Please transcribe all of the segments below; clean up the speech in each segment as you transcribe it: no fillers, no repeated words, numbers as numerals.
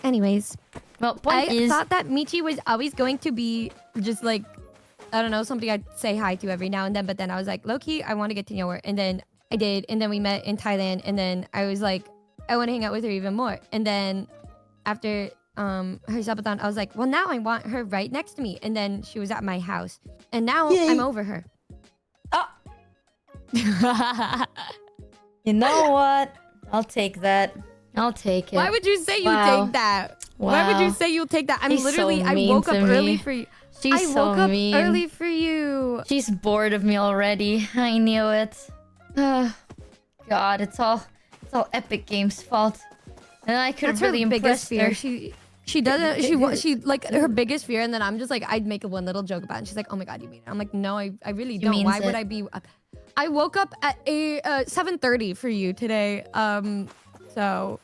Anyways, Well, point is, thought that Michi was always going to be just like, I don't know, something I'd say hi to every now and then. But then I was like, low-key, I want to get to know her. And then I did. And then we met in Thailand. And then I was like, I want to hang out with her even more. And then after her subathon, I was like, well, now I want her right next to me. And then she was at my house. And now I'm over her. oh, you know what? I'll take that. I'll take it. Why would you say you Wow. take that? Wow. Why would you say you'll take that? I'm She's literally, so I mean woke up to early me. for you. She's I so woke up mean. early for you. She's bored of me already. I knew it. God, it's all Epic Games' fault. And I could That's have really her biggest impressed fear. her. She doesn't. She like her biggest fear, and then I'm just like, I'd make one little joke about it. And she's like, oh my god, you mean it? I'm like, no, I really don't. means Why would it. I be? I woke up at 7:30 for you today. So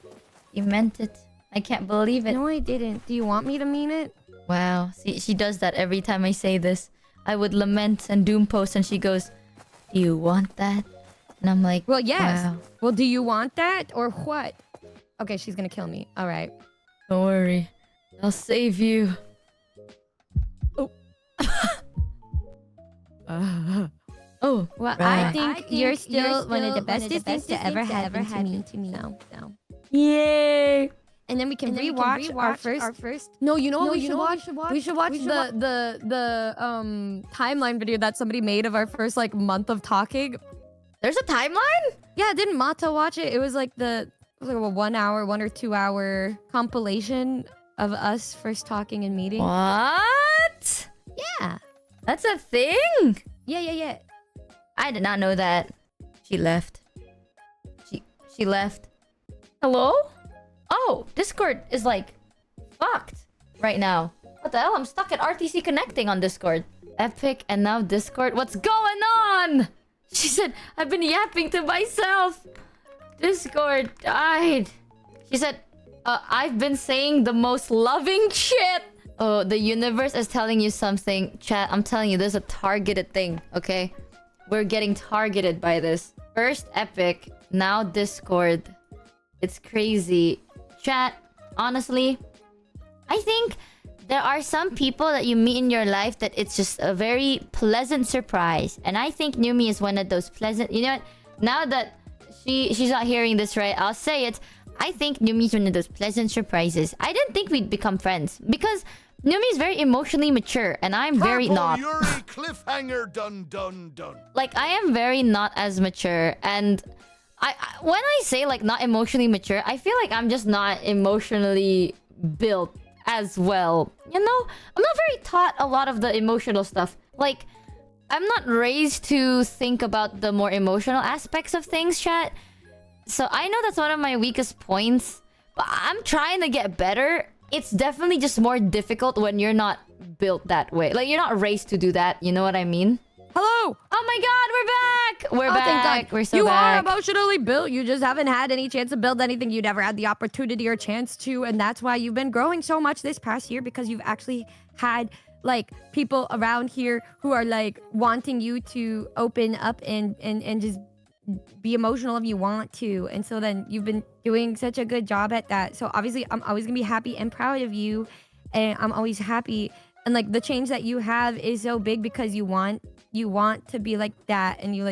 You meant it. I can't believe it. no, I didn't. Do you want me to mean it? Wow. See, she does that every time I say this. I would lament and doom post, and she goes, "Do you want that?" And I'm like, Well, yes. Wow. Well, do you want that or what? Okay, she's gonna kill me. All right. Don't worry. I'll save you. Oh. Oh, Well, right. I think you're still one of the bestest things to ever happen to me. No. Yay! And then we can rewatch our first. No, you know what we should watch? We should watch the timeline video that somebody made of our first like month of talking. There's a timeline? Yeah, didn't Mata watch it? It was like a 1 or 2 hour compilation of us first talking and meeting. What? Yeah. That's a thing? Yeah. I did not know that. She left. She left. Hello? Oh, Discord is like fucked right now. What the hell? I'm stuck at RTC connecting on Discord. Epic and now Discord. What's going on? She said, I've been yapping to myself. Discord died. She said, I've been saying the most loving shit. Oh, the universe is telling you something. Chat, I'm telling you, there's a targeted thing, okay? We're getting targeted by this. First Epic, now Discord. It's crazy. Chat, honestly, I think there are some people that you meet in your life that it's just a very pleasant surprise. And I think Numi is one of those pleasant... You know what? Now that she's not hearing this right, I'll say it. I think Numi is one of those pleasant surprises. I didn't think we'd become friends because Numi is very emotionally mature and I'm very not. Yuri cliffhanger dun dun dun. Like, I am very not as mature, and when I say like not emotionally mature, I feel like I'm just not emotionally built as well. You know, I'm not very taught a lot of the emotional stuff. Like, I'm not raised to think about the more emotional aspects of things, chat. So I know that's one of my weakest points, but I'm trying to get better. It's definitely just more difficult when you're not built that way. Like, you're not raised to do that. You know what I mean? Hello. Oh my god, we're back! We're Thank back. God. We're so you back. are emotionally built. You just haven't had any chance to build anything. You never had the opportunity or chance to, and that's why you've been growing so much this past year, because you've actually had like people around here who are like wanting you to open up and just be emotional if you want to. And so then you've been doing such a good job at that. So obviously I'm always gonna be happy and proud of you, and I'm always happy. And like the change that you have is so big because you want to be like that, and you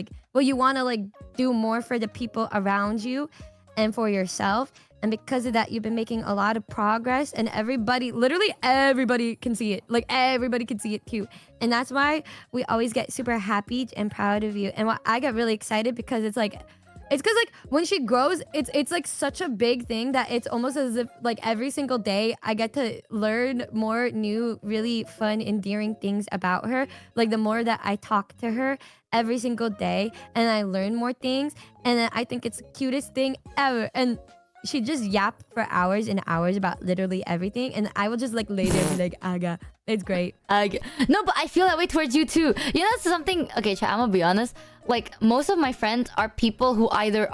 want to like do more for the people around you and for yourself. And because of that, you've been making a lot of progress, and literally everybody can see it. Like, everybody can see it too. And that's why we always get super happy and proud of you. And what I get really excited because it's because like when she grows, it's like such a big thing that it's almost as if like every single day I get to learn more new, really fun, endearing things about her. Like, the more that I talk to her every single day and I learn more things, and then I think it's the cutest thing ever. And she just yap for hours and hours about literally everything, and I will just like lay there and be like, Aga, it's great. No, but I feel that way towards you too. You know, something. Okay, chat, I'm gonna be honest. Like, most of my friends are people who either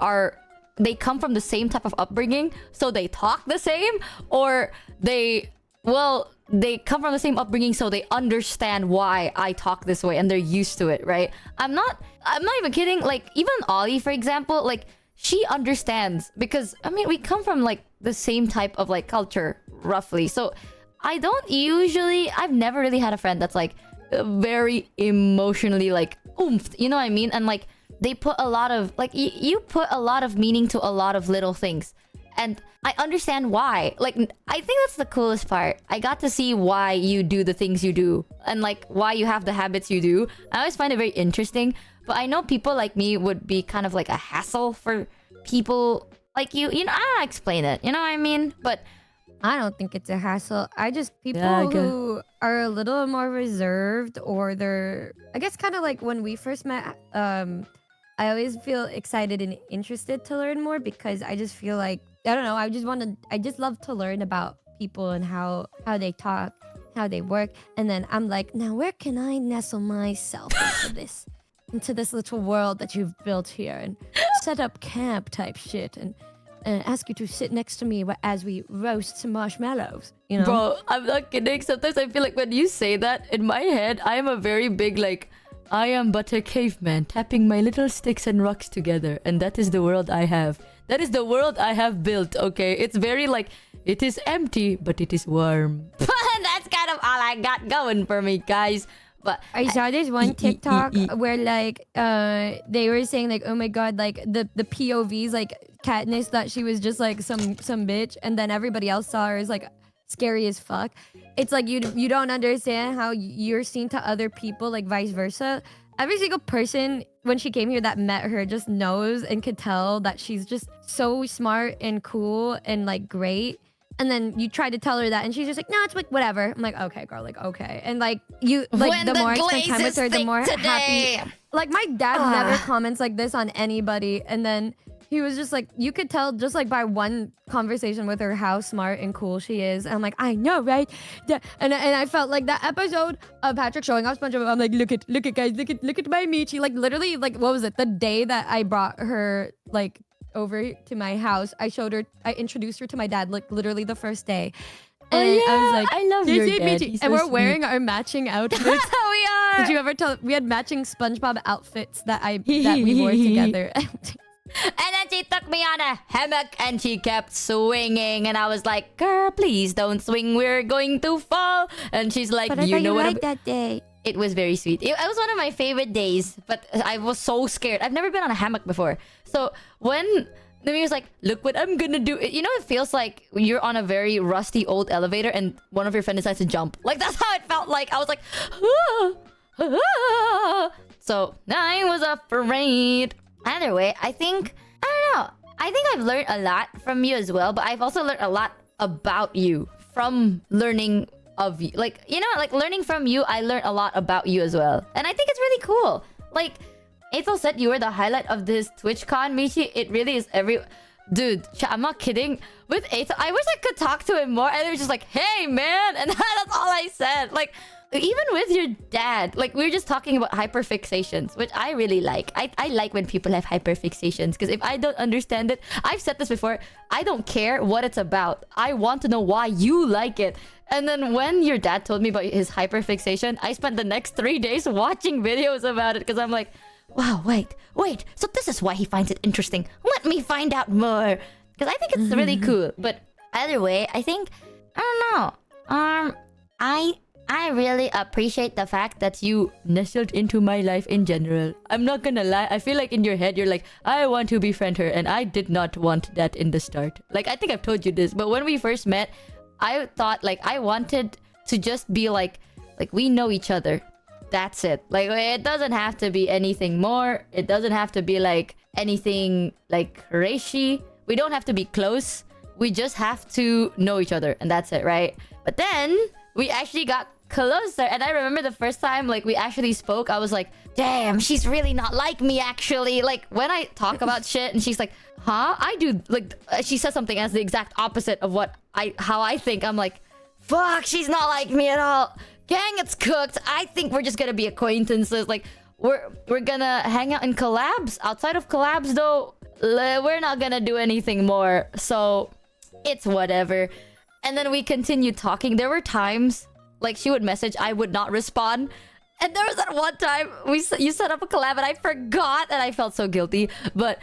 they come from the same type of upbringing, so they talk the same, or they come from the same upbringing, so they understand why I talk this way and they're used to it, right? I'm not even kidding. Like, even Ollie, for example, like, she understands because, I mean, we come from like the same type of like culture, roughly. So I've never really had a friend that's like very emotionally like oomph, you know what I mean? And like they put a lot of like you put a lot of meaning to a lot of little things. And I understand why. Like, I think that's the coolest part. I got to see why you do the things you do. And like, why you have the habits you do. I always find it very interesting. But I know people like me would be kind of like a hassle for people like you. You know, I don't explain it. You know what I mean? But I don't think it's a hassle. I just people Yeah, I guess. who are a little more reserved, or they're, I guess, kind of like when we first met. I always feel excited and interested to learn more because I just feel like I don't know. I just love to learn about people and how they talk, how they work, and then I'm like, now where can I nestle myself into this little world that you've built here and set up camp type shit and ask you to sit next to me as we roast some marshmallows, you know? bro, I'm not kidding. Sometimes I feel like when you say that, in my head, I am a very big like, I am but a caveman tapping my little sticks and rocks together, and that is the world I have. That is the world I have built, okay? It's very like, it is empty, but it is warm. That's kind of all I got going for me, guys. But I saw this one TikTok where like they were saying like, oh my god, like the POVs, like Katniss thought she was just like some bitch, and then everybody else saw her as like scary as fuck. It's like you don't understand how you're seen to other people, like vice versa. Every single person when she came here that met her just knows and could tell that she's just so smart and cool and like great. And then you try to tell her that, and she's just like, "No, it's like whatever." I'm like, "Okay, girl, like okay." And like you, like when the more I spend time with her, the more happy. Like my dad never comments like this on anybody, and then he was just like, you could tell just like by one conversation with her how smart and cool she is. And I'm like, I know, right? Yeah. And I felt like that episode of Patrick showing off SpongeBob. I'm like, look at guys, look at my Michi. Like literally, like what was it? The day that I brought her like over to my house, I introduced her to my dad like literally the first day. And I was like, I love "This your is dad. Michi." He's And so we're sweet. wearing our matching outfits. We are. Did you ever tell? We had matching SpongeBob outfits that we wore together. And then she took me on a hammock and she kept swinging. And I was like, girl, please don't swing. We're going to fall. And she's like, But I you thought know you what? liked that day. It was very sweet. It was one of my favorite days. But I was so scared. I've never been on a hammock before. So when Numi was like, look what I'm gonna do. You know, it feels like you're on a very rusty old elevator and one of your friends decides to jump. Like, that's how it felt like. I was like, So I was afraid. Either way, I don't know. I think I've learned a lot from you as well, but I've also learned a lot about you from learning of you. Like, you know, like learning from you, I learned a lot about you as well. And I think it's really cool. Like, Ethel said you were the highlight of this TwitchCon, Michi. It really is Dude, I'm not kidding. With Ethel, I wish I could talk to him more. And it was just like, hey, man. And that's all I said. Like, even with your dad, like we were just talking about hyperfixations, which I really like. I like when people have hyperfixations, because if I don't understand it, I've said this before, I don't care what it's about. I want to know why you like it. And then when your dad told me about his hyperfixation, I spent the next 3 days watching videos about it, because I'm like, wow, wait. So this is why he finds it interesting. Let me find out more. Because I think it's really cool. But either way, I think, I don't know. I really appreciate the fact that you nestled into my life in general. I'm not gonna lie. I feel like in your head, you're like, I want to befriend her. And I did not want that in the start. Like, I think I've told you this. But when we first met, I thought, like, I wanted to just be like we know each other. That's it. Like, it doesn't have to be anything more. It doesn't have to be, like, anything, like, reishi. We don't have to be close. We just have to know each other. And that's it, right? But then, we actually got closer. And I remember the first time, like, we actually spoke, I was like, damn, she's really not like me, actually. Like, when I talk about shit and she's like, huh? I do, like, she says something as the exact opposite of how I think. I'm like, fuck, she's not like me at all. Gang, it's cooked. I think we're just gonna be acquaintances. Like, we're gonna hang out in collabs. Outside of collabs, though, we're not gonna do anything more. So, it's whatever. And then we continued talking. There were times, like, she would message, I would not respond. And there was that one time you set up a collab and I forgot, and I felt so guilty. But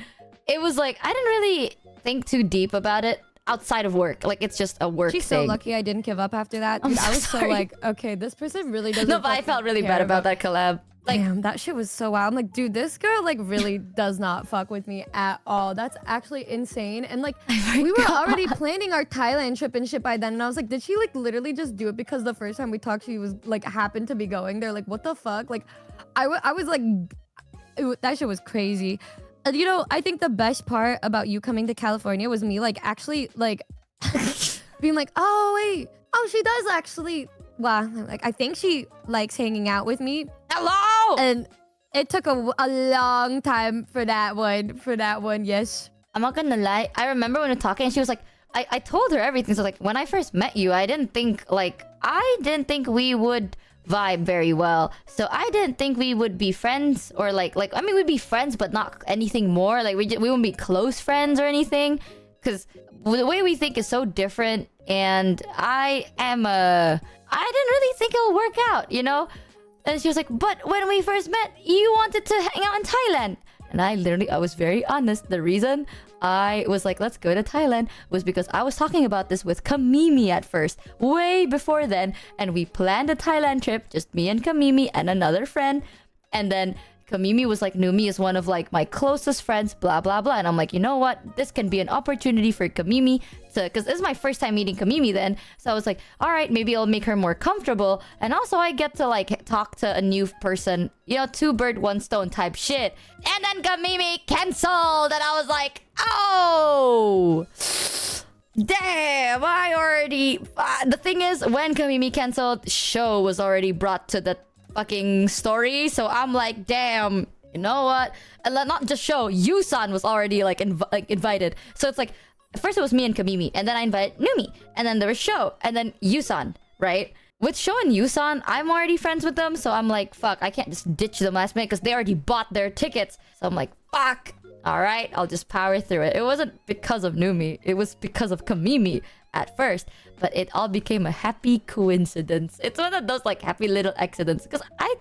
it was like, I didn't really think too deep about it. outside of work. Like it's just a work She's thing. so lucky I didn't give up after that. I'm Dude, I so was so sorry. like, okay, this person really doesn't. No, but I felt really bad about that collab. Like, Damn, that shit was so wild. I'm like, dude, this girl like really does not fuck with me at all. That's actually insane. And like, we were already planning our Thailand trip and shit by then. And I was like, did she like literally just do it because the first time we talked, she was like happened to be going there? Like, what the fuck? Like, I was like, that shit was crazy. You know, I think the best part about you coming to California was me like actually like being like, oh wait, oh she does actually. Wow, like I think she likes hanging out with me. hello! And it took a long time for that one, yes. I'm not gonna lie. I remember when we were talking and she was like, I told her everything. So like when I first met you, I didn't think we would vibe very well. So I didn't think we would be friends or like I mean we'd be friends but not anything more. Like we wouldn't be close friends or anything. Cause the way we think is so different, and I didn't really think it'll work out, you know? And she was like, but when we first met, you wanted to hang out in Thailand. And I was very honest. The reason I was like, let's go to Thailand was because I was talking about this with Kamimi at first, way before then. And we planned a Thailand trip, just me and Kamimi and another friend. And then Kamimi was like, Numi is one of like my closest friends, blah, blah, blah. And I'm like, you know what? This can be an opportunity for Kamimi to, because this is my first time meeting Kamimi then. So I was like, all right, maybe I'll make her more comfortable. And also I get to like talk to a new person, you know, 2 bird 1 stone type shit. And then Kamimi canceled. And I was like, oh, damn, the thing is, when Kamimi canceled, show was already brought to the fucking story. So I'm like, damn, you know what? And not just show, Yusan was already like invited. So it's like, first it was me and Kamimi, and then I invited Numi, and then there was Show, and then Yusan, right? With Show and Yusan, I'm already friends with them, so I'm like, fuck, I can't just ditch them last minute because they already bought their tickets. So I'm like, fuck, all right, I'll just power through it. It wasn't because of Numi, it was because of Kamimi at first, but it all became a happy coincidence. It's one of those like happy little accidents, because I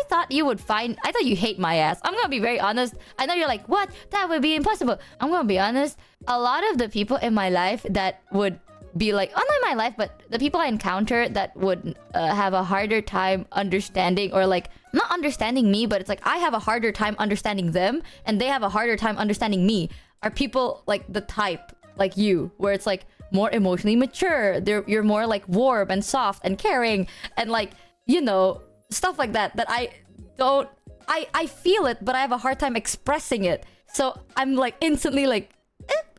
thought you hate my ass. I'm gonna be very honest. I know you're like, what? That would be impossible. I'm gonna be honest. A lot of the people in my life that would be like, oh, not in my life, but the people I encounter that would have a harder time understanding, or like not understanding me, but it's like I have a harder time understanding them and they have a harder time understanding me, are people like the type like you, where it's like more emotionally mature. You're more like warm and soft and caring and like, you know, stuff like that I feel it, but I have a hard time expressing it. So I'm like instantly like,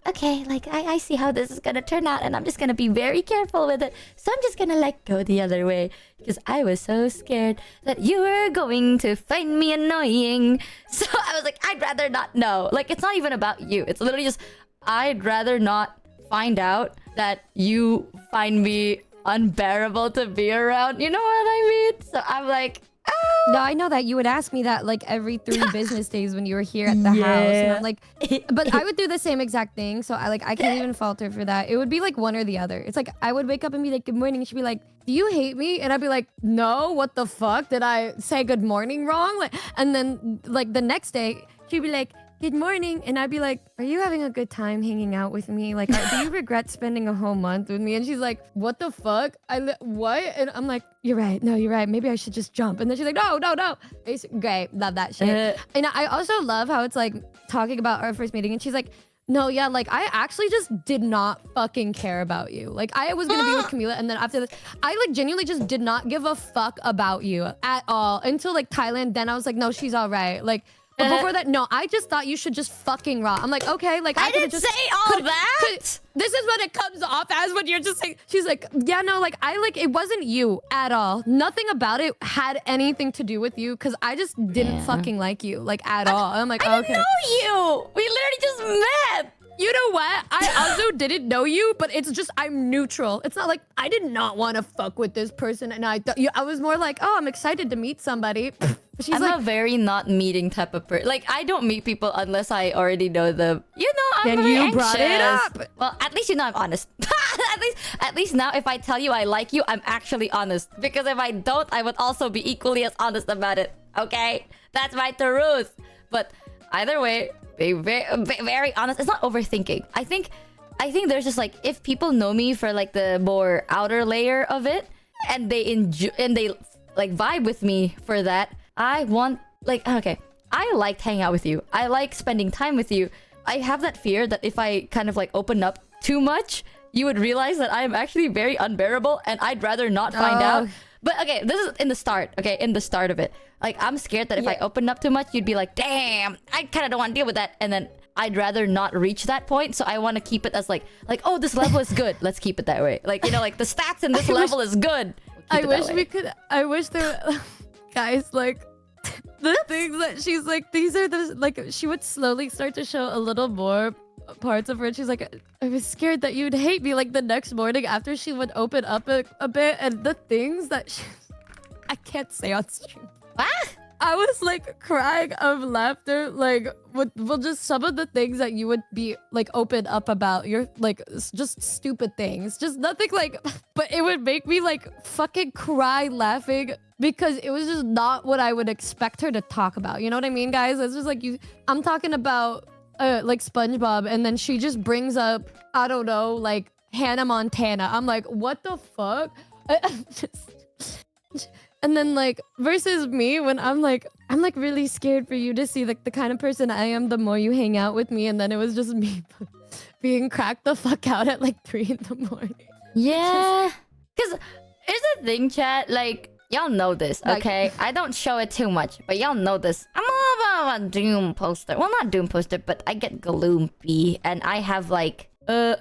okay, like I see how this is gonna turn out, and I'm just gonna be very careful with it. So I'm just gonna like go the other way, because I was so scared that you were going to find me annoying. So I was like, I'd rather not know. Like, it's not even about you. It's literally just, I'd rather not find out that you find me unbearable to be around. You know what I mean? So I'm like, no, I know that you would ask me that like every 3 business days when you were here at the house, and I'm like, but I would do the same exact thing. So I can't even falter for that. It would be like one or the other. It's like I would wake up and be like, good morning. She'd be like, do you hate me? And I'd be like, no, what the fuck? Did I say good morning wrong? Like, and then like the next day she'd be like, good morning. And I'd be like, are you having a good time hanging out with me? Like, do you regret spending a whole month with me? And she's like, what the fuck? What? And I'm like, you're right. No, you're right. Maybe I should just jump. And then she's like, no. Great. Love that shit. And I also love how it's like talking about our first meeting. And she's like, no, yeah, like I actually just did not fucking care about you. Like I was gonna be with Camila, and then after this, I like genuinely just did not give a fuck about you at all until like Thailand. Then I was like, no, she's all right. Like, but before that, no, I just thought you should just fucking rock. I'm like, okay, like I didn't just say all that. This is what it comes off as when you're just like, she's like, yeah, no, like it wasn't you at all. Nothing about it had anything to do with you, because I just didn't fucking like you, like at all. I'm like, I okay. didn't know you. We literally just met. You know what? I also didn't know you, but it's just I'm neutral. It's not like I did not want to fuck with this person, and I was more like, oh, I'm excited to meet somebody. She's I'm like, a very not meeting type of person. Like, I don't meet people unless I already know them. You know, I'm then very you anxious. brought it up. Well, at least you know I'm honest. at least now, if I tell you I like you, I'm actually honest. Because if I don't, I would also be equally as honest about it. Okay, that's my truth. But either way, be very, very honest. It's not overthinking. I think I think there's just like, if people know me for like the more outer layer of it, and they enjoy and they like vibe with me for that, I want like, okay, I liked hanging out with you. I like spending time with you. I have that fear that if I kind of like open up too much, you would realize that I am actually very unbearable, and I'd rather not find out. But okay, this is in the start. Okay, in the start of it, like I'm scared that if I open up too much, you'd be like, damn, I kind of don't want to deal with that, and then I'd rather not reach that point. So I want to keep it as like, oh, this level is good. Let's keep it that way. Like, you know, like the stats in this level is good. I wish we could. I wish there, guys, like the things that she's like. These are the like. She would slowly start to show a little more parts of her. And she's like, I was scared that you'd hate me. Like the next morning after she would open up a bit, and the things that I can't say on stream. What? I was like crying of laughter, like with well, just some of the things that you would be like open up about. You're like just stupid things, just nothing like, but it would make me like fucking cry laughing because it was just not what I would expect her to talk about. You know what I mean, guys? It's just like I'm talking about like SpongeBob, and then she just brings up, I don't know, like Hannah Montana. I'm like, what the fuck? And then like versus me when I'm like really scared for you to see like the kind of person I am the more you hang out with me, and then it was just me being cracked the fuck out at like 3 in the morning. Yeah. Because here's the thing, chat. Like, y'all know this, okay? I don't show it too much, but y'all know this. I'm a little bit of a Doom poster. Well, not Doom poster, but I get gloomy, and I have like well,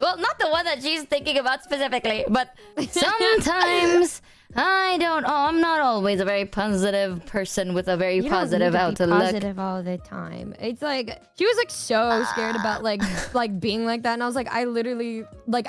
not the one that she's thinking about specifically, but sometimes I'm not always a very positive person with a very positive outlook. Positive all the time. It's like she was like so scared about like being like that, and I was like, I literally like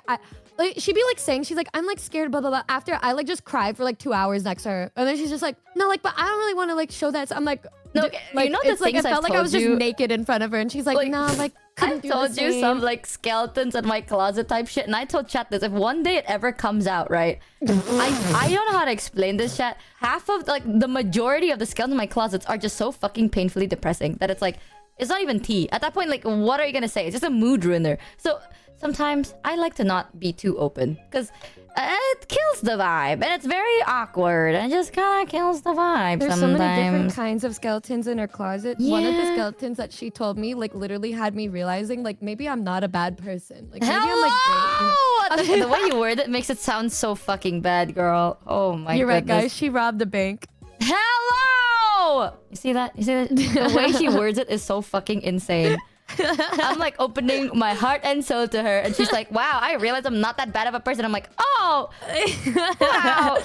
she'd be like saying, she's like, I'm like scared, blah blah blah. After I like just cried for like 2 hours next to her, and then she's just like, no, like, but I don't really want to like show that. So I'm like, no, like, you know it's the like things I felt I've like I was told just you? naked in front of her, and she's like, no, like. I told you some like skeletons in my closet type shit, and I told chat this, if one day it ever comes out, right? I don't know how to explain this, chat. Half of like the majority of the skeletons in my closets are just so fucking painfully depressing that it's like, it's not even tea. At that point, like, what are you gonna say? It's just a mood ruiner. So sometimes I like to not be too open, because it kills the vibe, and it's very awkward, and it just kind of kills the vibe. There's sometimes. so many different kinds of skeletons in her closet. Yeah. One of the skeletons that she told me, like, literally had me realizing, like, maybe I'm not a bad person. Like, maybe I'm like great. You know? The way you word it makes it sound so fucking bad, girl. Oh my You're goodness. right, guys. She robbed a bank. Hello! You see that? You see that? The way she words it is so fucking insane. I'm like opening my heart and soul to her, and she's like, wow, I realize I'm not that bad of a person. I'm like, oh, wow.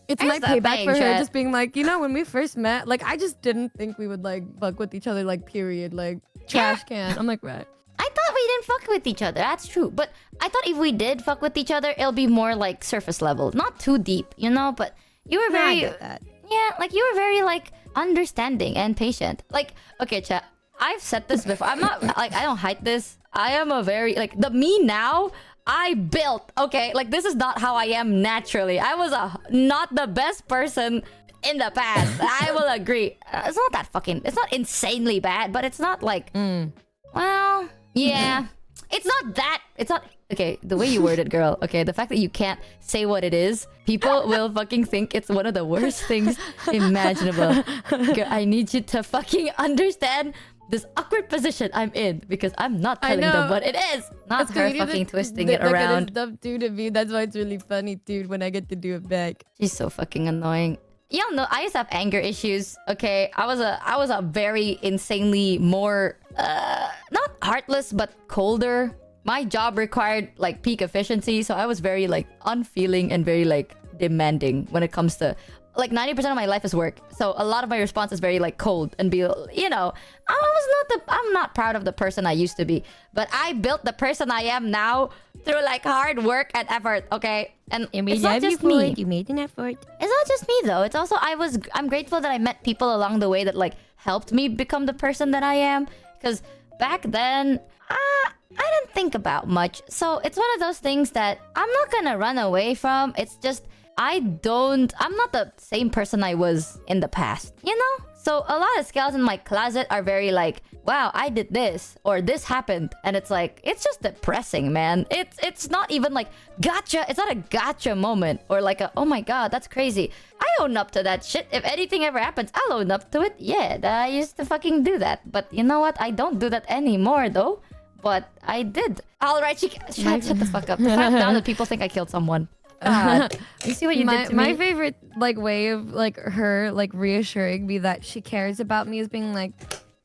It's my payback for her just being like, you know, when we first met, like, I just didn't think we would like fuck with each other, like, period, like trash can. I'm like, right. I thought we didn't fuck with each other. That's true. But I thought if we did fuck with each other, it'll be more like surface level, not too deep, you know? But you were very, I get that. yeah, like you were very like understanding and patient. Like, okay, chat. I've said this before. I'm not like, I don't hide this. I am a very like the me now. I built, okay, like this is not how I am naturally. I was not the best person in the past. I will agree. It's not that fucking. It's not insanely bad, but it's not like. Well, yeah. It's not that. It's not. Okay, the way you word it, girl. Okay, the fact that you can't say what it is, people will fucking think it's one of the worst things imaginable. Girl, I need you to fucking understand this awkward position I'm in, because I'm not telling them what it is. Not her fucking twisting it around. Stuff too to me. That's why it's really funny, dude, when I get to do it back. She's so fucking annoying. Y'all know I used to have anger issues. Okay, I was a very insanely more not heartless but colder. My job required like peak efficiency, so I was very like unfeeling and very like demanding when it comes to like 90% of my life is work. So a lot of my response is very like cold and be, you know, I'm not proud of the person I used to be, but I built the person I am now through like hard work and effort. Okay, and it's not just me. You made an effort. It's not just me though. It's also I'm grateful that I met people along the way that like helped me become the person that I am. Because back then, I didn't think about much. So it's one of those things that I'm not gonna run away from. It's just I'm not the same person I was in the past, you know? So a lot of scales in my closet are very like, wow, I did this or this happened, and it's like, it's just depressing, man. It's not even like gotcha. It's not a gotcha moment or like a, oh my god, that's crazy. I own up to that shit. If anything ever happens, I'll own up to it. Yeah, I used to fucking do that, but you know what? I don't do that anymore though. But I did. All right, shut the fuck up. The fact now that people think I killed someone. God. You see what you did to me? My favorite like way of like her like reassuring me that she cares about me is being like,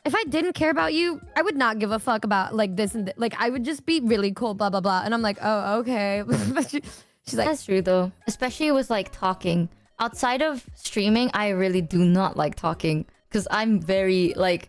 if I didn't care about you, I would not give a fuck about like this and like I would just be really cool, blah blah blah. And I'm like, oh okay. She's like, that's true though, especially with like talking. Outside of streaming, I really do not like talking. Because I'm very like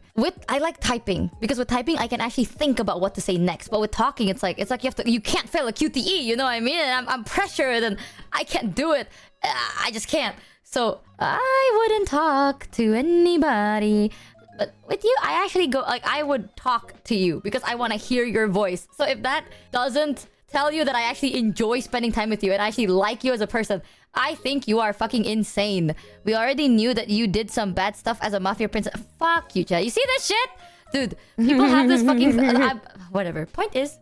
I like typing, because with typing I can actually think about what to say next. But with talking, it's like you can't fail a QTE, you know what I mean? And I'm pressured and I can't do it. I just can't. So I wouldn't talk to anybody. But with you, I actually go like I would talk to you because I want to hear your voice. So if that doesn't tell you that I actually enjoy spending time with you and I actually like you as a person, I think you are fucking insane. We already knew that you did some bad stuff as a mafia princess. Fuck you, chat. You see this shit? Dude, people have this fucking... whatever. Point is,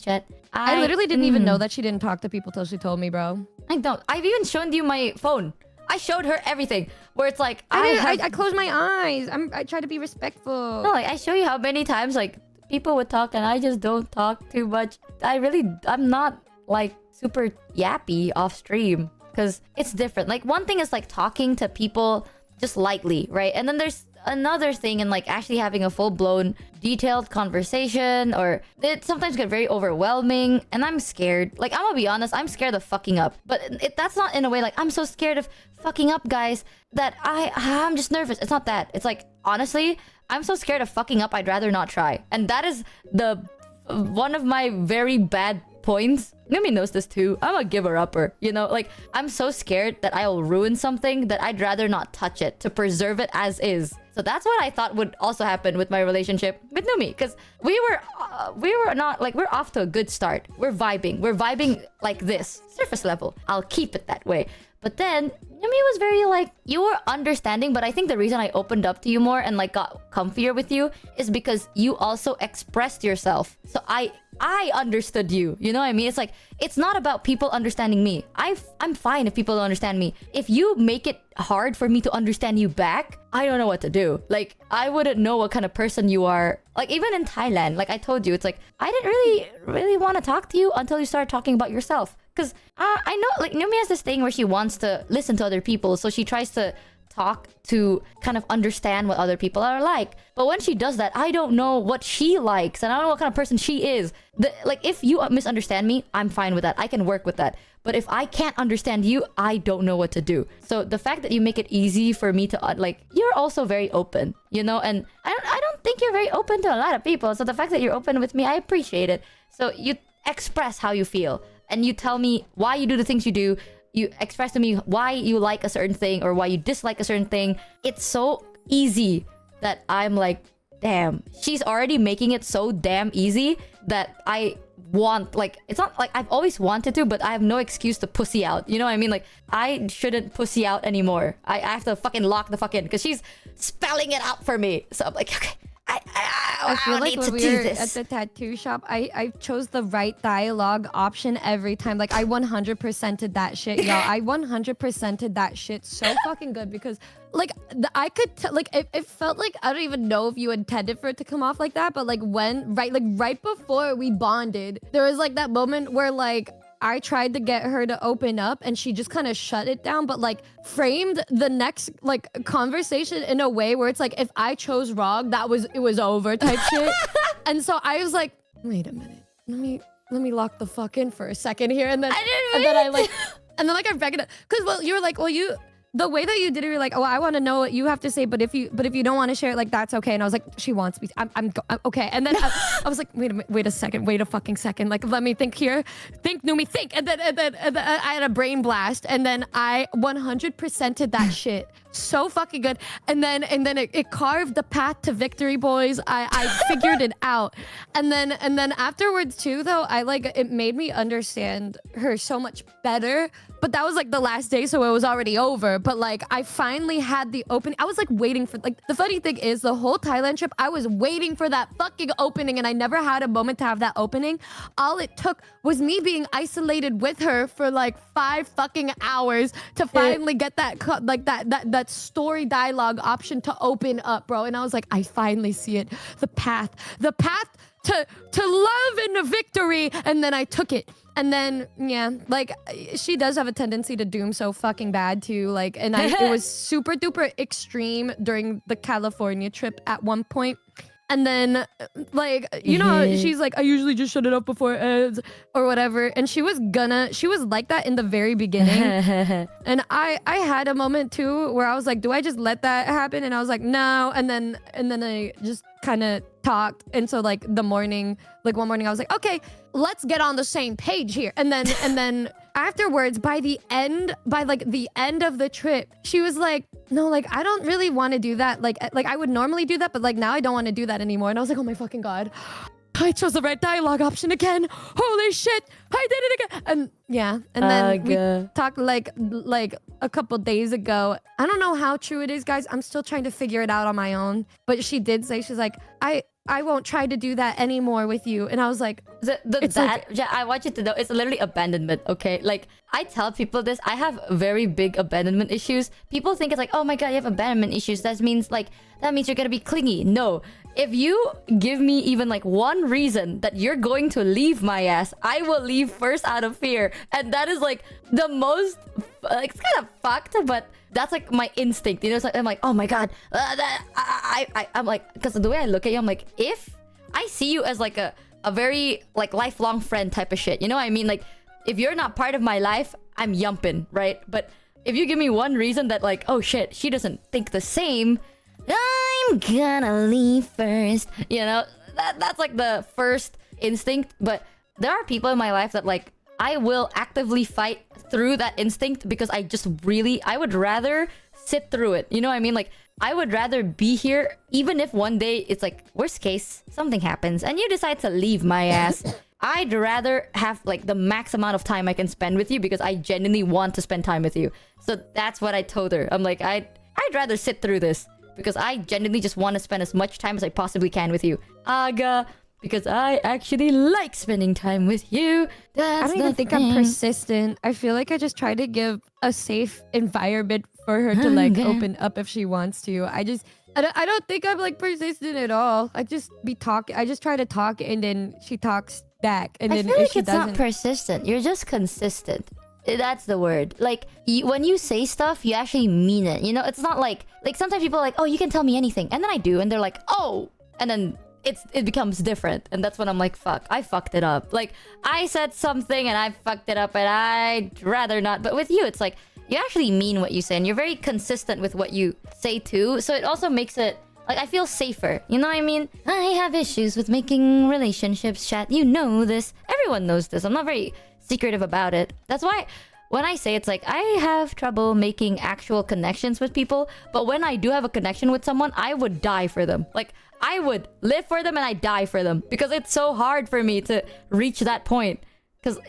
chat. I literally didn't even know that she didn't talk to people till she told me, bro. I don't. I've even shown you my phone. I showed her everything. Where it's like... I closed my eyes. I try to be respectful. No, like, I show you how many times, like, people would talk and I just don't talk too much. I'm not, like, super yappy off stream. Because it's different. Like, one thing is like talking to people just lightly, right? And then there's another thing in like actually having a full-blown detailed conversation, or it sometimes get very overwhelming and I'm scared. Like, I'm gonna be honest, I'm scared of fucking up. But that's not in a way like I'm so scared of fucking up, guys, that I'm just nervous. It's not that. It's like, honestly, I'm so scared of fucking up, I'd rather not try. And that is one of my very bad points. Numi knows this too. I'm a giver-upper, you know? Like, I'm so scared that I'll ruin something that I'd rather not touch it to preserve it as is. So that's what I thought would also happen with my relationship with Numi. Because we were not, like, we're off to a good start. We're vibing like this, surface level. I'll keep it that way. But then Numi was very like, you were understanding, but I think the reason I opened up to you more and like got comfier with you is because you also expressed yourself. So I understood you. You know what I mean? It's like, it's not about people understanding me. I'm fine if people don't understand me. If you make it hard for me to understand you back, I don't know what to do. Like, I wouldn't know what kind of person you are. Like, even in Thailand, like I told you, it's like, I didn't really want to talk to you until you started talking about yourself. Because I know, like, Numi has this thing where she wants to listen to other people. So she tries to talk to kind of understand what other people are like. But when she does that, I don't know what she likes. And I don't know what kind of person she is. Like, if you misunderstand me, I'm fine with that. I can work with that. But if I can't understand you, I don't know what to do. So the fact that you make it easy for me to, like, you're also very open, you know? And I don't think you're very open to a lot of people. So the fact that you're open with me, I appreciate it. So you express how you feel. And you tell me why you do the things you do. You express to me why you like a certain thing or why you dislike a certain thing. It's so easy that I'm like, damn, she's already making it so damn easy that I want, like, it's not like I've always wanted to, but I have no excuse to pussy out. You know what I mean? Like, I shouldn't pussy out anymore. I have to fucking lock the fuck in because she's spelling it out for me. So I'm like, okay. I feel like need when to we do were this. at the tattoo shop, I chose the right dialogue option every time. Like, I 100%ed that shit, y'all. I 100%ed that shit so fucking good because, like, I could like it felt like, I don't even know if you intended for it to come off like that, but like right before we bonded, there was like that moment where like I tried to get her to open up and she just kind of shut it down, but like framed the next like conversation in a way where it's like, if I chose wrong, it was over type shit. And so I was like, wait a minute, let me lock the fuck in for a second here. And then I read it, because well, you were like, well, the way that you did it, you're like, oh, I want to know what you have to say, but if you don't want to share it, like, that's okay. And I was like, she wants me. I'm okay. And then I was like, wait a second, wait a fucking second. Like, let me think here. Think, Numi, think. And then I had a brain blast, and then I 100%ed that shit so fucking good. And then it carved the path to victory, boys. I figured it out. And then afterwards too, though, it made me understand her so much better. But that was like the last day, so it was already over. before, but like I finally had the opening. I was like waiting for, like, the funny thing is the whole Thailand trip, I was waiting for that fucking opening, and I never had a moment to have that opening. All it took was me being isolated with her for like 5 fucking hours to finally get that that story dialogue option to open up, bro. And I was like, I finally see it. The path to love and a victory. And then I took it. And then, yeah, like, she does have a tendency to doom so fucking bad too. Like, and it was super duper extreme during the California trip at one point. And then, like, you know, she's like, I usually just shut it up before it ends or whatever. And she was like that in the very beginning. And I had a moment too where I was like, do I just let that happen? And I was like, no. And then I just kind of talked. And so like one morning I was like, okay, let's get on the same page here. And then afterwards, by the end of the trip, she was like, no, like, I don't really want to do that. Like I would normally do that, but like now I don't want to do that anymore. And I was like, oh my fucking God, I chose the right dialogue option again. Holy shit, I did it again. And yeah, and then we talked like a couple days ago. I don't know how true it is, guys. I'm still trying to figure it out on my own. But she did say, she's like, I won't try to do that anymore with you. And I was like, I want you to know, it's literally abandonment, okay? Like, I tell people this, I have very big abandonment issues. People think it's like, oh my God, you have abandonment issues. That means you're gonna be clingy. No. If you give me even like one reason that you're going to leave my ass, I will leave first out of fear. And that is like the most, like, it's kind of fucked, but that's like my instinct, you know. It's like, I'm like, oh my God, I'm like, because the way I look at you, I'm like, if I see you as like a very like lifelong friend type of shit, you know what I mean? Like, if you're not part of my life, I'm yumping, right? But if you give me one reason that like, oh shit, she doesn't think the same, I'm gonna leave first, you know. That's like the first instinct. But there are people in my life that like, I will actively fight through that instinct because I would rather sit through it. You know what I mean? Like, I would rather be here even if one day it's like, worst case, something happens and you decide to leave my ass. I'd rather have like the max amount of time I can spend with you because I genuinely want to spend time with you. So that's what I told her. I'm like, I'd rather sit through this because I genuinely just want to spend as much time as I possibly can with you. Aga. Because I actually like spending time with you. I don't even think I'm persistent. I feel like I just try to give a safe environment for her to like open up if she wants to. I don't think I'm like persistent at all. I just try to talk and then she talks back. And then I feel if like she it's doesn't, not persistent. You're just consistent. That's the word. Like, when you say stuff, you actually mean it. You know, it's not like sometimes people are like, oh, you can tell me anything. And then I do. And they're like, oh. And then it becomes different. And that's when I'm like, fuck, I fucked it up. Like, I said something and I fucked it up and I'd rather not. But with you, it's like, you actually mean what you say and you're very consistent with what you say too. So it also makes it, like, I feel safer. You know what I mean? I have issues with making relationships, chat. You know this. Everyone knows this. I'm not very secretive about it. That's why when I say it's like, I have trouble making actual connections with people. But when I do have a connection with someone, I would die for them. Like, I would live for them and I die for them because it's so hard for me to reach that point. Because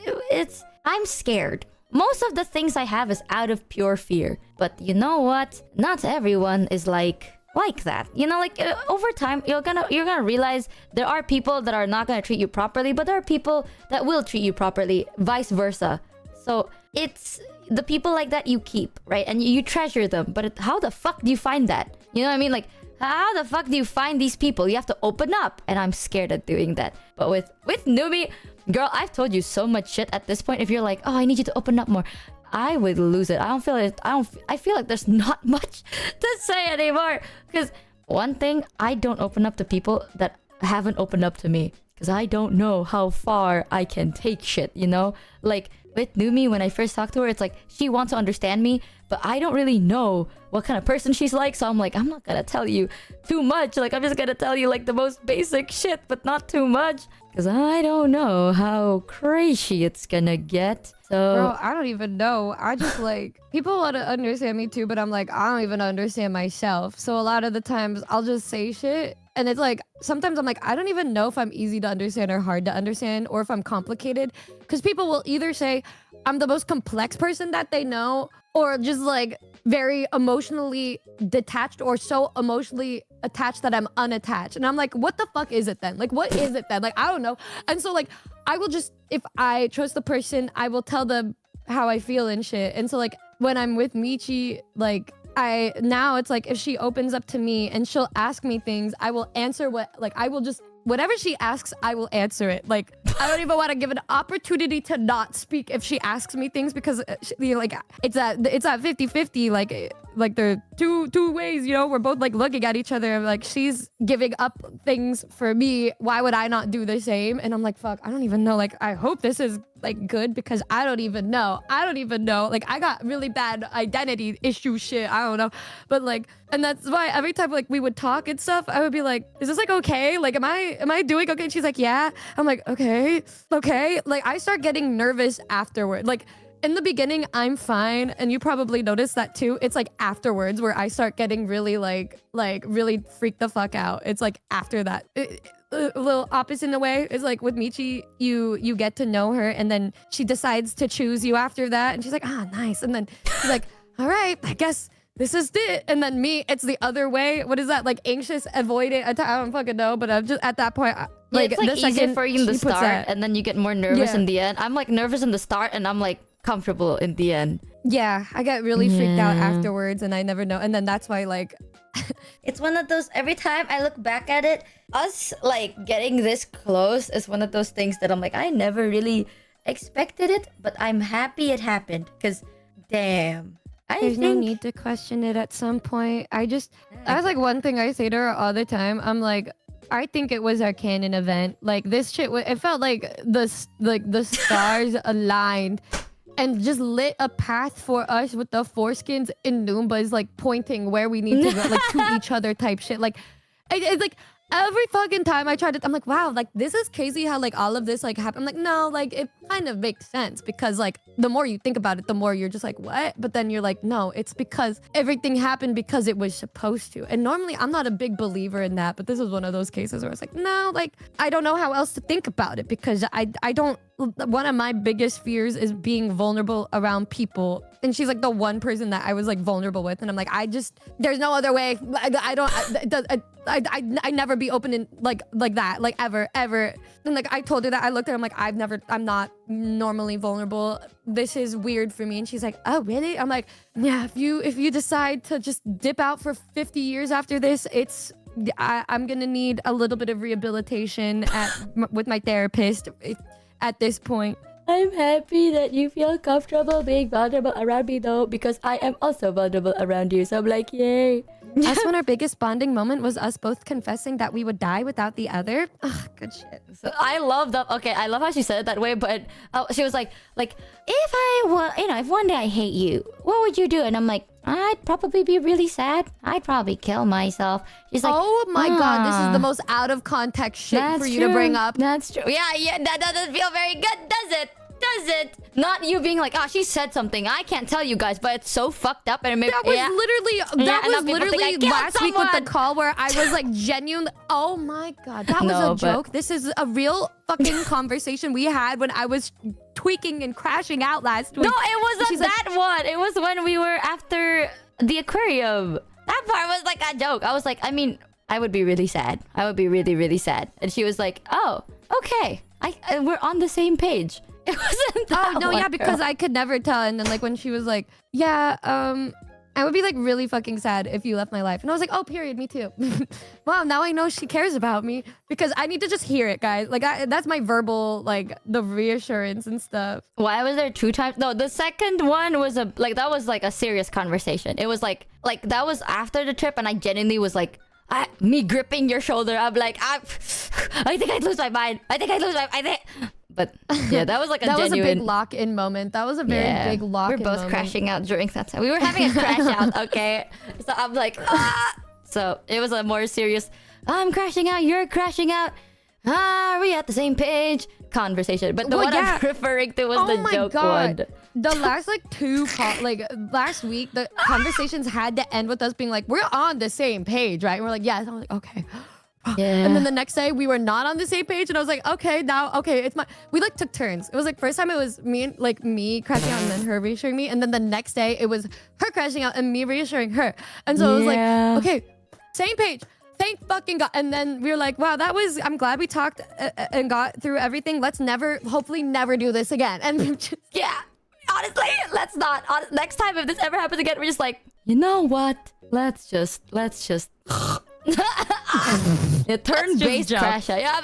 I'm scared. Most of the things I have is out of pure fear. But you know what? Not everyone is like that. You know, like, over time, you're gonna realize there are people that are not gonna treat you properly, but there are people that will treat you properly, vice versa. So it's the people like that you keep, right? And you treasure them. But how the fuck do you find that? You know what I mean? Like, how the fuck do you find these people? You have to open up. And I'm scared of doing that. But with Numi, girl, I've told you so much shit at this point. If you're like, oh, I need you to open up more, I would lose it. I feel like there's not much to say anymore. Because one thing, I don't open up to people that haven't opened up to me. Because I don't know how far I can take shit, you know? Like, with Numi, when I first talked to her, it's like, she wants to understand me, but I don't really know what kind of person she's like. So I'm like, I'm not gonna tell you too much. Like, I'm just gonna tell you like the most basic shit, but not too much. Because I don't know how crazy it's gonna get. So, bro, I don't even know. I just like, people want to understand me too, but I'm like, I don't even understand myself. So a lot of the times I'll just say shit And it's like, sometimes I'm like, I don't even know if I'm easy to understand or hard to understand, or if I'm complicated. Because people will either say I'm the most complex person that they know, or just like very emotionally detached, or so emotionally attached that I'm unattached. And I'm like, what the fuck is it then? Like, what is it then? Like, I don't know. And so like, I will just, if I trust the person, I will tell them how I feel and shit. And so like, when I'm with Michi, like, now it's like, if she opens up to me and she'll ask me things, I will answer whatever she asks, I will answer it. Like, I don't even want to give an opportunity to not speak if she asks me things, because like, it's at 50-50. Like there are two ways, you know, we're both like looking at each other, like she's giving up things for me. Why would I not do the same? And I'm like, fuck, I don't even know. Like, I hope this is like good, because I don't even know. Like, I got really bad identity issue shit. I don't know. But like, and that's why every time like we would talk and stuff, I would be like, is this like okay? Like, am I doing okay? And she's like, yeah. I'm like, okay. Like, I start getting nervous afterward. Like, in the beginning, I'm fine, and you probably noticed that too. It's like afterwards where I start getting really like really freak the fuck out. It's like after that. A little opposite in a way. It's like with Michi, you get to know her, and then she decides to choose you after that, and she's like, ah, nice. And then she's like, all right, I guess this is it. And then me, it's the other way. What is that? Like anxious, avoidant. I don't fucking know, but I'm just at that point. Like, it's like the easier for you in the she puts start, that- and then you get more nervous in the end. I'm like nervous in the start, and I'm like comfortable in the end. Yeah, I get really freaked out afterwards, and I never know. And then that's why, like, It's one of those, every time I look back at it, us like getting this close is one of those things that I'm like, I never really expected it, but I'm happy it happened, because damn, there's no need to question it at some point. That's like one thing I say to her all the time. I'm like, I think it was our canon event. Like, this shit, it felt like the stars aligned and just lit a path for us with the foreskins in Noomba's like pointing where we need to go, like to each other type shit. Like, it's like every fucking time I tried to, I'm like, wow, like this is crazy how like all of this like happened. I'm like, no, like it kind of makes sense, because like the more you think about it, the more you're just like, what? But then you're like, no, it's because everything happened because it was supposed to. And normally I'm not a big believer in that, but this was one of those cases where it's like, no, like I don't know how else to think about it, because I don't. One of my biggest fears is being vulnerable around people, and she's like the one person that I was like vulnerable with, and I'm like, there's no other way. I never be open in like that, like ever. And like I told her that, I looked at her, I'm like, I'm not normally vulnerable. This is weird for me. And she's like, oh really? I'm like, yeah, if you decide to just dip out for 50 years after this, I'm gonna need a little bit of rehabilitation with my therapist at this point. I'm happy that you feel comfortable being vulnerable around me though, because I am also vulnerable around you. So I'm like, yay. That's when our biggest bonding moment was us both confessing that we would die without the other. Ugh, good shit. So I love that. Okay, I love how she said it that way, but she was like, if one day I hate you, what would you do? And I'm like, I'd probably be really sad. I'd probably kill myself. She's like, oh my god, this is the most out of context shit for you to bring up. That's true. Yeah, that doesn't feel very good, does it? Does it? Not you being like, she said something. I can't tell you guys, but it's so fucked up. And that was literally last week with the call where I was like genuine. Oh my god, that was a joke. This is a real fucking conversation we had when I was tweaking and crashing out last week. No, it wasn't that one. It was when we were after the aquarium. That part was like a joke. I was like, I mean, I would be really sad. I would be really, really sad. And she was like, oh, okay. We're on the same page. It wasn't that Oh, no, yeah, because I could never tell. And then, like, when she was like, yeah, I would be, like, really fucking sad if you left my life. And I was like, oh, period, me too. Wow, now I know she cares about me, because I need to just hear it, guys. Like, that's my verbal, like, the reassurance and stuff. Why was there 2 times? No, the second one was that was, like, a serious conversation. It was, like, that was after the trip, and I genuinely was, like, me gripping your shoulder. I'm like, I think I'd lose my mind. But yeah, that was like that was a big lock-in moment. That was a very big lock-in moment. We're both crashing out during that time. We were having a crash out, okay? So I'm like, So it was a more serious, I'm crashing out, you're crashing out. Are we at the same page? Conversation. But the one I'm referring to was the joke one. The last last week, the conversations had to end with us being like, we're on the same page, right? And we're like, yes. I'm like, okay. Yeah. And then the next day we were not on the same page, and I was like, okay, it's my. We like took turns. It was like first time it was me crashing out and then her reassuring me, and then the next day it was her crashing out and me reassuring her. And so it was like, okay, same page. Thank fucking God. And then we were like, wow, I'm glad we talked and got through everything. Let's hopefully never do this again. And just, Yeah. Honestly, let's not. Next time, if this ever happens again, we're just like, you know what? Let's just. It turn-based crash out. Yeah,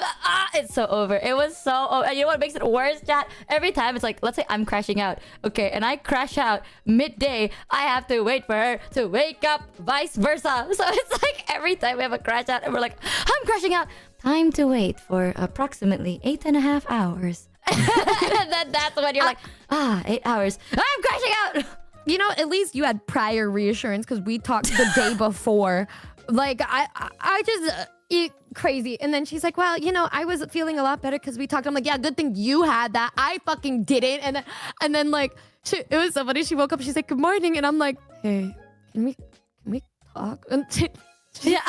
it's so over. It was so over. And you know what makes it worse, chat? Every time it's like, let's say I'm crashing out. Okay, and I crash out midday. I have to wait for her to wake up, vice versa. So it's like every time we have a crash out and we're like, I'm crashing out. Time to wait for approximately 8.5 hours. And then that's when you're like, 8 hours. I'm crashing out. you know, at least you had prior reassurance because we talked the day before. Like, I just eat crazy. And then she's like, well, you know, I was feeling a lot better because we talked. I'm like, yeah, good thing you had that. I fucking didn't. And then like, it was so funny. She woke up, she's like, good morning. And I'm like, hey, can we talk? And yeah.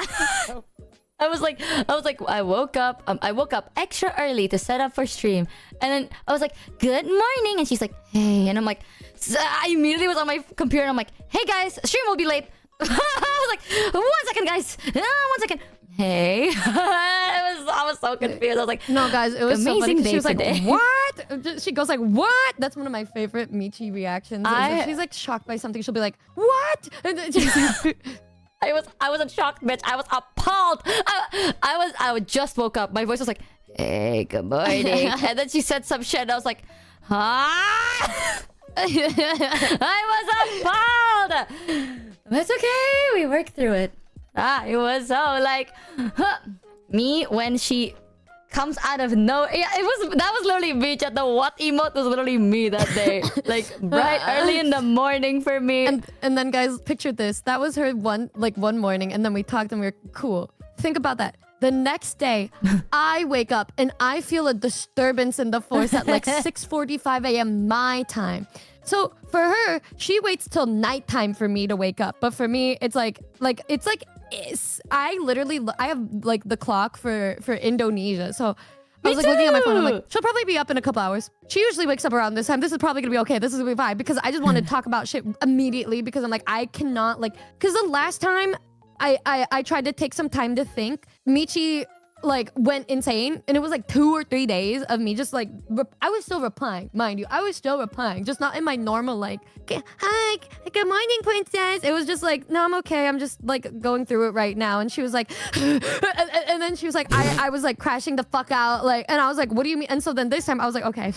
I woke up extra early to set up for stream. And then I was like, good morning. And she's like, hey. And I'm like, I immediately was on my computer and I'm like, hey guys, stream will be late. I was like, 1 second, guys. 1 second. Hey. I was so confused. I was like, no, guys, it was so funny. She was like, today. what? She goes like, what? That's one of my favorite Michi reactions. If she's like shocked by something, she'll be like, what? And then I wasn't shocked, bitch. I was appalled. I just woke up. My voice was like, hey, good morning. And then she said some shit and I was like, huh? I was appalled. That's okay. We worked through it. It was so like me when she comes out of nowhere. Yeah, that was literally me. Chat. The what emote was literally me that day. Like bright early in the morning for me. And then guys, picture this. That was her one morning, and then we talked and we were cool. Think about that. The next day, I wake up and I feel a disturbance in the force at like 6:45 a.m. my time. So for her, she waits till nighttime for me to wake up. But for me, it's like I have like the clock for Indonesia. So I was like looking at my phone. I'm like, she'll probably be up in a couple hours. She usually wakes up around this time. This is probably gonna be okay. This is gonna be fine because I just want to talk about shit immediately because I'm like, I cannot like, because the last time I tried to take some time to think, Michi like went insane and it was like 2 or 3 days of me just like I was still replying, mind you. I was still replying, just not in my normal like, hi, good morning, princess. It was just like, no, I'm okay. I'm just like going through it right now. And she was like, and then she was like, I was like crashing the fuck out, like, and I was like, what do you mean? And so then this time I was like, okay,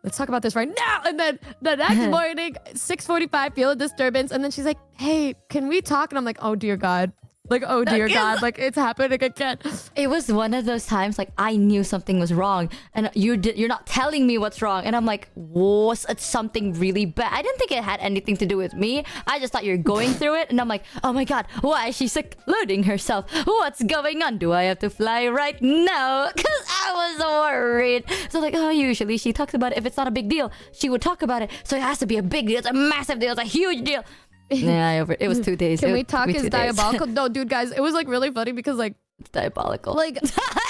let's talk about this right now. And then the next morning, 6:45, feel a disturbance. And then she's like, hey, can we talk? And I'm like, oh dear God. Like, oh dear God, like it's happening again. It was one of those times like I knew something was wrong and you're not telling me what's wrong. And I'm like, whoa, it's something really bad. I didn't think it had anything to do with me. I just thought you're going through it. And I'm like, oh my God, why is she secluding herself? What's going on? Do I have to fly right now? Because I was worried. So like, oh, usually she talks about it. If it's not a big deal, she would talk about it. So it has to be a big deal. It's a massive deal. It's a huge deal. Yeah, it was 2 days. Can we talk is diabolical? No, dude, guys, it was like really funny because like it's diabolical. Like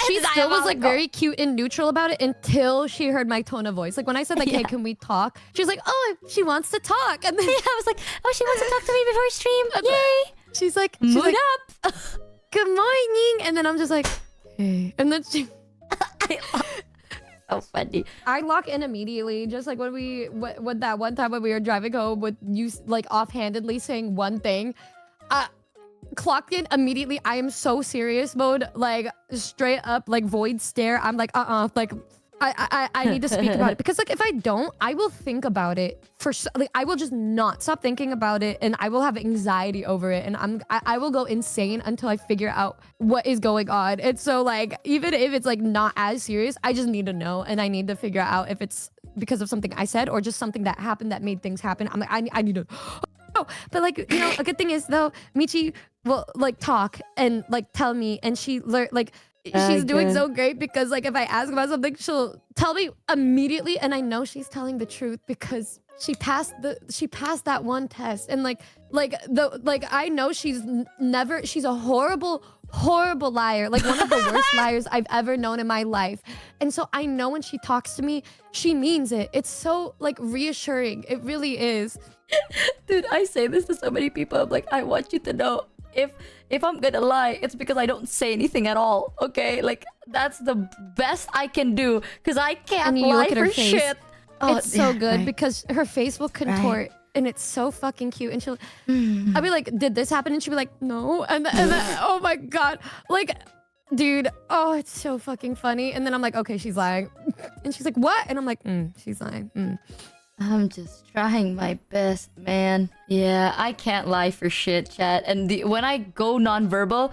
she still was like very cute and neutral about it until she heard my tone of voice. Like when I said like, hey, can we talk? She was like, oh, she wants to talk. And then I was like, oh, she wants to talk to me before stream. Yay! She's like, up. Good morning. And then I'm just like, hey. And then she so funny. I lock in immediately, just like when with that one time when we were driving home with you like offhandedly saying one thing. Clocked in immediately. I am so serious mode, like straight up like void stare. I'm like like I need to speak about it because like if I don't, I will think about it like I will just not stop thinking about it and I will have anxiety over it and I will go insane until I figure out what is going on. And so like even if it's like not as serious, I just need to know and I need to figure out if it's because of something I said or just something that happened that made things happen. I'm like I need to but like, you know, a good thing is though, Michi will like talk and like tell me and she like she's doing so great because like if I ask about something, she'll tell me immediately and I know she's telling the truth because she passed that one test and like I know she's a horrible horrible liar, like one of the worst liars I've ever known in my life. And so I know when she talks to me, she means it. It's so like reassuring. It really is. Dude, I say this to so many people. I'm like, I want you to know, if I'm gonna lie, it's because I don't say anything at all. Okay, like that's the best I can do because I can't And you lie look at her for face. shit. Oh, It's so yeah, good right. because her face will contort. And it's so fucking cute. And she'll, I'll be like, did this happen? And she'll be like, no. And then, oh my God. Like, dude, oh, it's so fucking funny. And then I'm like, okay, she's lying. And she's like, what? And I'm like, she's lying. I'm just trying my best, man. Yeah, I can't lie for shit, chat. And when I go nonverbal,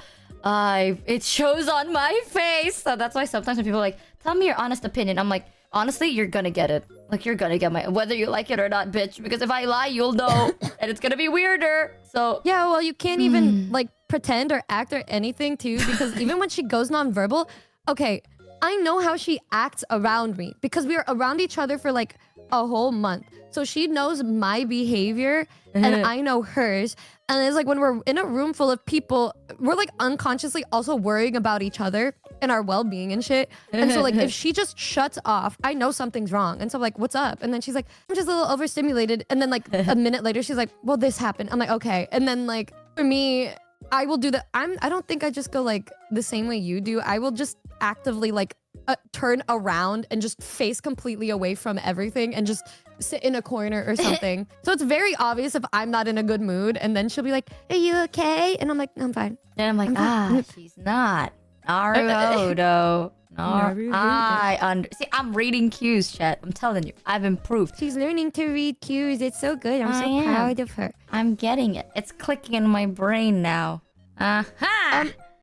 it shows on my face. So that's why sometimes when people are like, tell me your honest opinion, I'm like, honestly, you're gonna get it. Like, you're gonna get whether you like it or not, bitch. Because if I lie, you'll know. And it's gonna be weirder. So, Yeah, well, you can't even like pretend or act or anything too. Because even when she goes nonverbal, okay, I know how she acts around me because we are around each other for like a whole month. So she knows my behavior and I know hers. And it's like when we're in a room full of people, we're like unconsciously also worrying about each other and our well-being and shit. And so like if she just shuts off, I know something's wrong. And so I'm like, what's up? And then she's like, I'm just a little overstimulated. And then like a minute later, she's like, well, this happened. I'm like, okay. And then like for me, I will do that. I don't think I just go like the same way you do. I will just actively like turn around and just face completely away from everything and just sit in a corner or something. So it's very obvious if I'm not in a good mood. And then she'll be like, are you okay? And I'm like, I'm fine. and I'm like, she's not. Naruto. No, see, I'm reading cues, chat. I'm telling you, I've improved. She's learning to read cues. It's so good. I'm so proud of her. I'm getting it. It's clicking in my brain now. Aha!